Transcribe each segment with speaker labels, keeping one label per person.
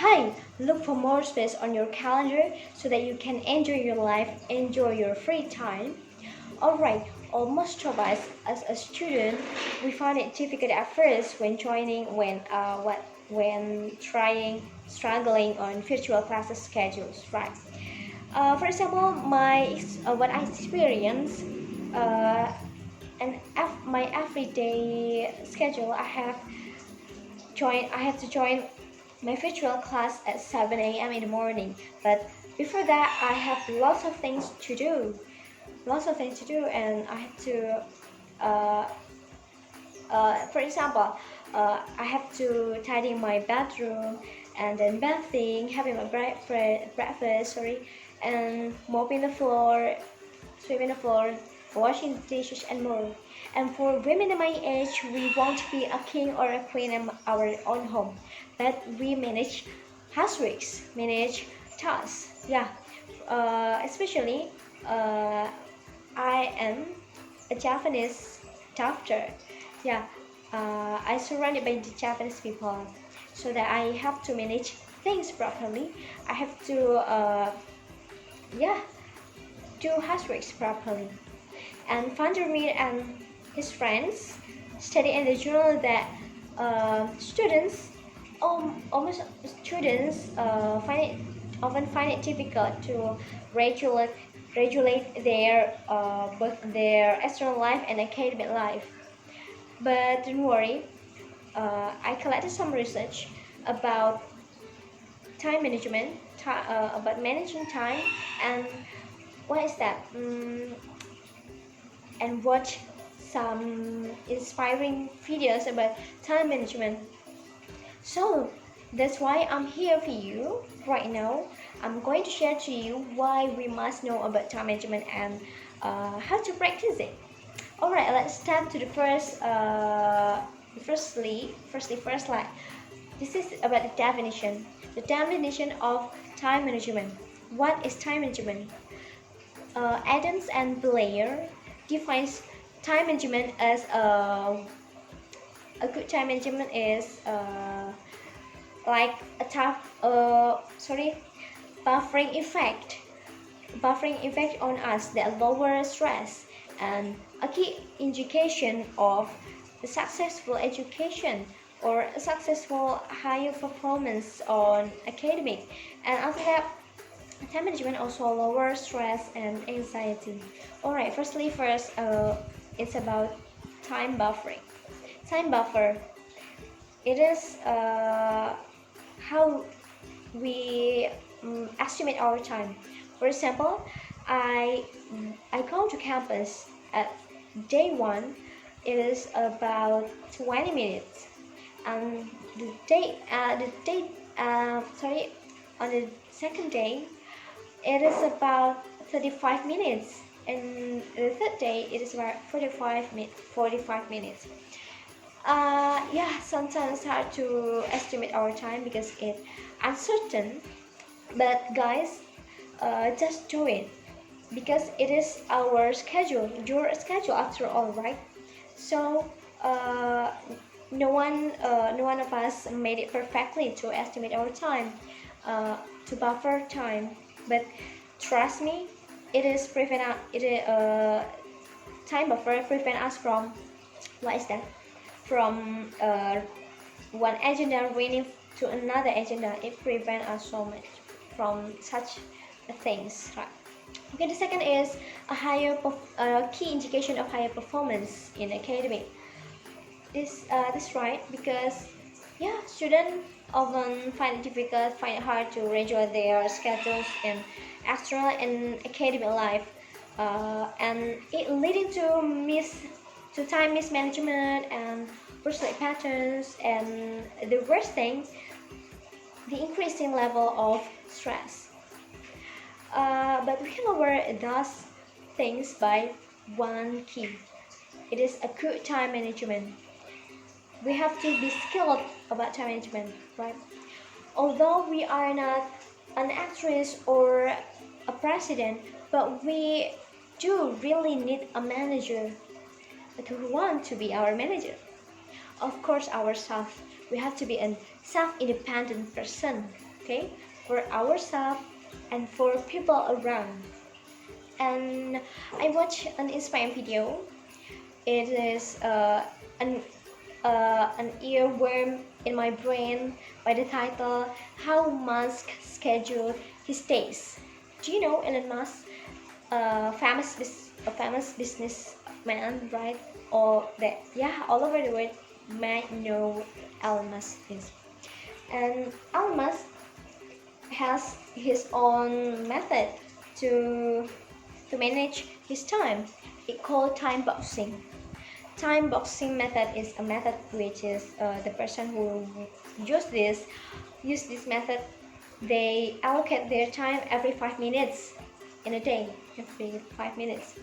Speaker 1: Hi, look for more space on your calendar so that you can enjoy your life, enjoy your free time. Alright, almost of us as a student, we find it difficult at first when struggling on virtual classes schedules, right? For example, what I experience, my everyday schedule, I have to join my virtual class at 7 a.m. in the morning. But before that, I have lots of things to do, and I have to, uh, for example, I have to tidy my bathroom, and then bathing, having my breakfast, and mopping the floor, sweeping the floor, washing the dishes, and more. And for women in my age, we won't be a king or a queen in our own home, but we manage houseworks, manage tasks. Yeah, especially uh, I am a Japanese doctor. Yeah, I surrounded by the Japanese people, so that I have to manage things properly. I have to, yeah, do houseworks properly. And Vandermeer and his friends study in the journal that students, almost students, often find it difficult to regulate both their external life and academic life. But don't worry, I collected some research about time management, about managing time, and what is that? And watch some inspiring videos about time management. So that's why I'm here for you right now. I'm going to share to you why we must know about time management and how to practice it. Alright, let's start to the first slide. This is about the definition. The definition of time management. What is time management? Adams and Blair defines time management as a good time management is like a buffering effect on us that lower stress, and a key indication of a successful education or a successful higher performance on academic. And after that, time management also lowers stress and anxiety. Alright, it's about time buffering. Time buffer, it is how we estimate our time. For example, I go to campus at day one. It is about 20 minutes, and on the second day, it is about 35 minutes, and the third day it is about 45 minutes. Yeah, sometimes hard to estimate our time because it's uncertain. But guys, just do it because it is our schedule, your schedule after all, right? So no one of us made it perfectly to estimate our time, to buffer time. But trust me, it is time buffer prevent us from, what is that? From one agenda running to another agenda. It prevents us so much from such things, right? Okay, the second is a key indication of higher performance in academic. This right, because yeah, students often find it hard to regulate their schedules in external and academic life, and it leading to time mismanagement and work-life patterns, and the worst thing, the increasing level of stress. But we can lower those things by one key. It is a good time management. We have to be skilled about time management, right? Although we are not an actress or a president, but we do really need a manager who want to be our manager. Of course, ourselves. We have to be a self-independent person. okay, for ourselves and for people around. And I watched an inspiring video. It is an earworm in my brain by the title "How Musk Scheduled His Days." Do you know Elon Musk? A famous businessman, right? Or that, yeah, all over the world might know Elon Musk is. And Elon Musk has his own method to manage his time. It called time boxing. Time boxing method is a method which is the person who use this method, they allocate their time every 5 minutes in a day, every 5 minutes.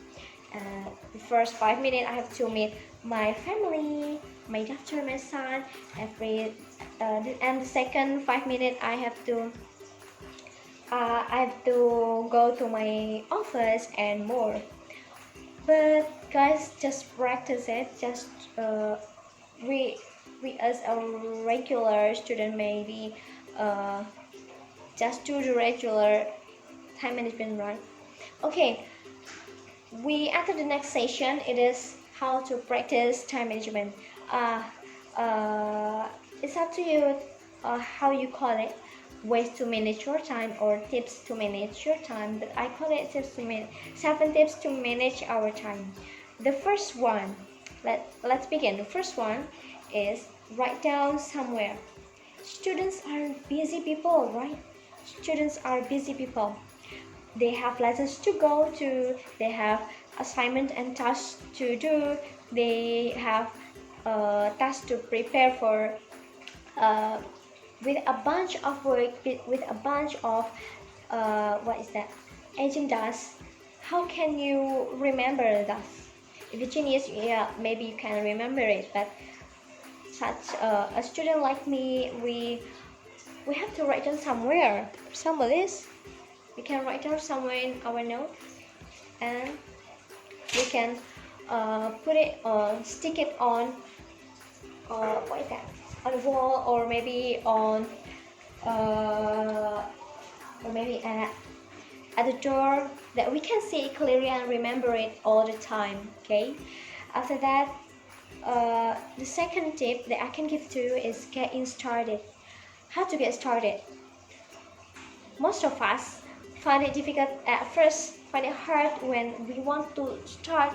Speaker 1: The first 5 minutes I have to meet my family, my daughter, my son. And the second 5 minutes I have to go to my office and more. But guys, just practice it. Just we as a regular student, maybe just do the regular time management, right? Okay, we enter the next session. It is how to practice time management. uh, it's up to you how you call it, ways to manage your time or tips to manage your time, but I call it 7 tips to manage our time. The first one, let's begin. The first one is write down somewhere. Students are busy people, right? Students are busy people. They have lessons to go to, they have assignment and tasks to do, they have tasks to prepare for, with a bunch of work, with a bunch of agendas. How can you remember that? If you're genius, yeah, maybe you can remember it, but such a student like me, we have to write down somewhere, some list. We can write down somewhere in our note, and we can put it on, stick it on, on the wall, or maybe on, or maybe at the door, that we can see it clearly and remember it all the time. Okay. After that, the second tip that I can give to you is getting started. How to get started? Most of us find it difficult at first, find it hard when we want to start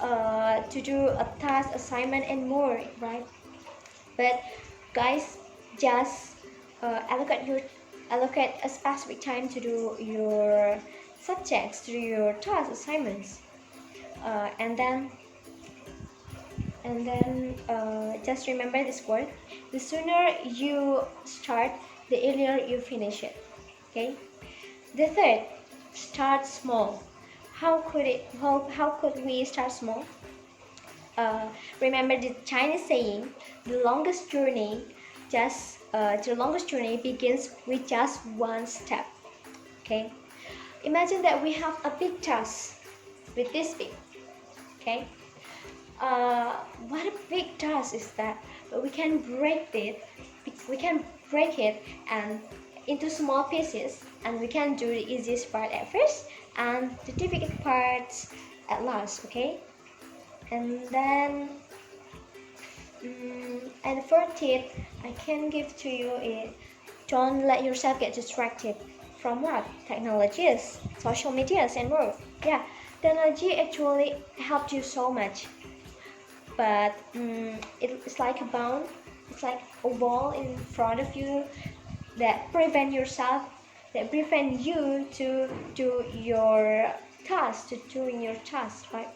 Speaker 1: to do a task, assignment, and more, right? But guys, just allocate a specific time to do your subjects, to do your task assignments, and then just remember this word: the sooner you start, the earlier you finish it. Okay. The third, start small. How could we start small? Remember the Chinese saying, the longest journey begins with just one step. Okay. Imagine that we have a big task with this big. Okay. What a big task is that? But we can break it. We can break it and into small pieces, and we can do the easiest part at first and the difficult parts at last. Okay. And then and the fourth tip I can give to you is, don't let yourself get distracted from what? Technologies, social medias, and more. Yeah, technology actually helped you so much, but it's like a bound, it's like a wall in front of you that prevent you to do your task, to doing your task, right?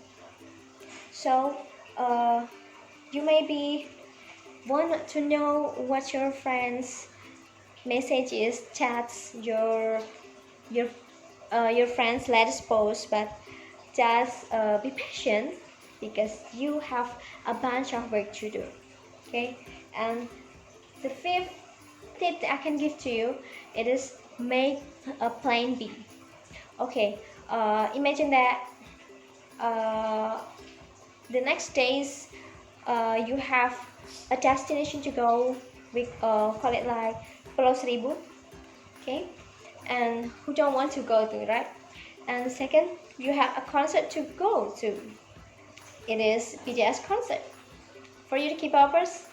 Speaker 1: So you maybe want to know what your friends' messages, chats, your friends' latest post, but just be patient, because you have a bunch of work to do. Okay. And the fifth tip that I can give to you, it is make a plan B. Okay. Imagine that the next days you have a destination to go. We call it like Pulau Seribu. okay? And who don't want to go to, right? And second, you have a concert to go to. It is BTS concert. For you to keep uppers,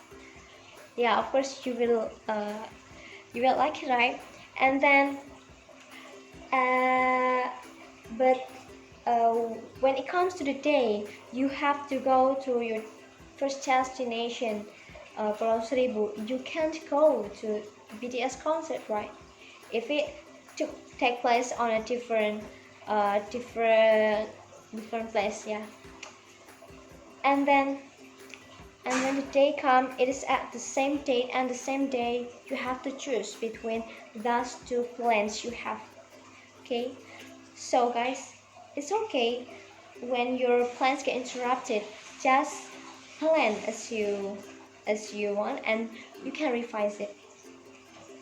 Speaker 1: yeah, of course you will like it, right? And then but when it comes to the day, you have to go to your first destination, Pulau Seribu. You can't go to BTS concert, right? If it take place on a different place, yeah. And then when the day comes, it is at the same date and the same day. You have to choose between those two plans you have. Okay, so guys, it's okay when your plans get interrupted. Just plan as you want, and you can revise it.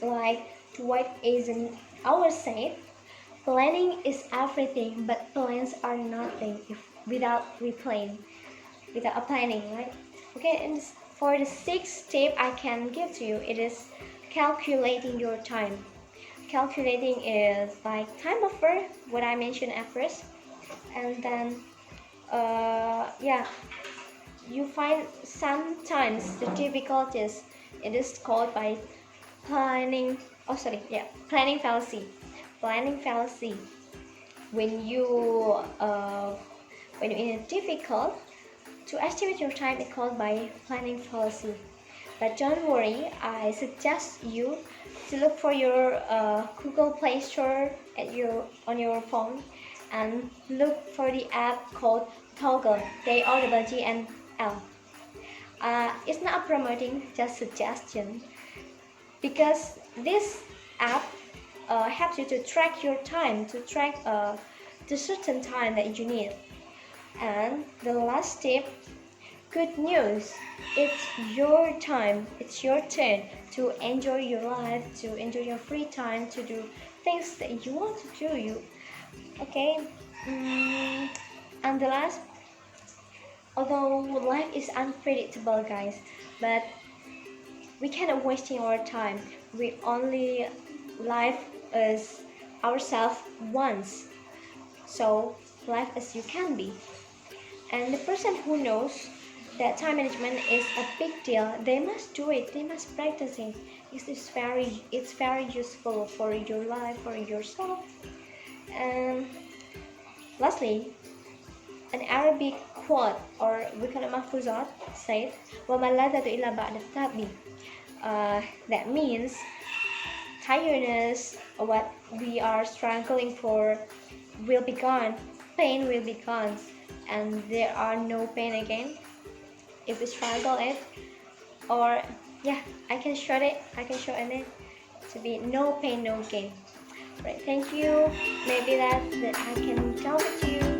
Speaker 1: Like what Asian always said, planning is everything, but plans are nothing without a planning, right? Okay, and for the sixth tip I can give to you, it is calculating your time. Calculating is like time buffer, what I mentioned at first, and then yeah, you find sometimes the difficulties. It is called by planning. Oh, sorry, yeah, planning fallacy. Planning fallacy. When you when you're difficult to estimate your time, it's called by planning fallacy. But don't worry, I suggest you to look for your Google Play Store on your phone, and look for the app called Toggle, TOGGL. It's not promoting, just suggestion, because this app helps you to track your time, to track the certain time that you need. And the last tip, good news, it's your time, it's your turn to enjoy your life, to enjoy your free time, to do things that you want to do. Okay, and the last, although life is unpredictable, guys, but we cannot wasting our time. We only live as ourselves once, so live as you can be. And the person who knows that time management is a big deal, they must do it, they must practice it. It's very useful for your life, for yourself. And lastly, an Arabic quote, or we call it mafuzat, said, وَمَا لَذَّةُ إِلَّا بَعْدَ التَّعْبِ. That means tiredness, what we are struggling for, will be gone, pain will be gone, and there are no pain again if we struggle it. Or yeah, I can show it to be no pain no gain. Right, thank you. Maybe that I can tell it to you.